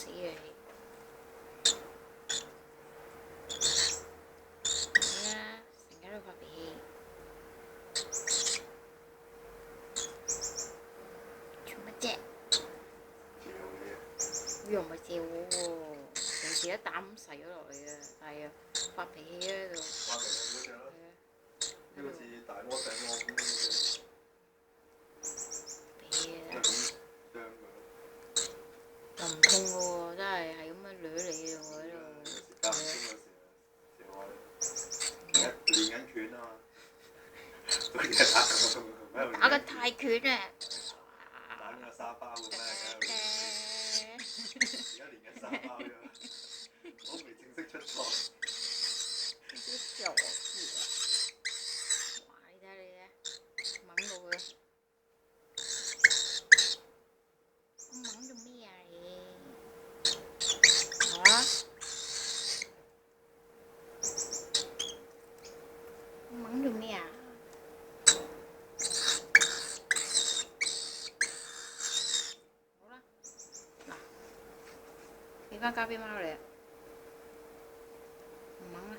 死啊你！係啊，成日都發脾氣，做乜啫？又唔係借我喎，平時一啖咁噬咗落嚟嘅，係啊，發脾氣喺度。發脾氣嗰隻咯，呢個似大魔仔我咁嘅。脾氣啊！傷佢。又唔痛嘅喎，真係咁樣掠你喎喺度。間唔中有時練緊拳啊嘛，打緊泰拳啊！打緊個沙包咁咩？而家練緊沙包啫嘛，我未正式出賽。啲傻豬啊！哇！你睇下你咧，掹到佢。我掹做咩啊你？嚇？我掹做咩啊？好啦，嗱，俾翻加菲貓你啊！唔掹啦。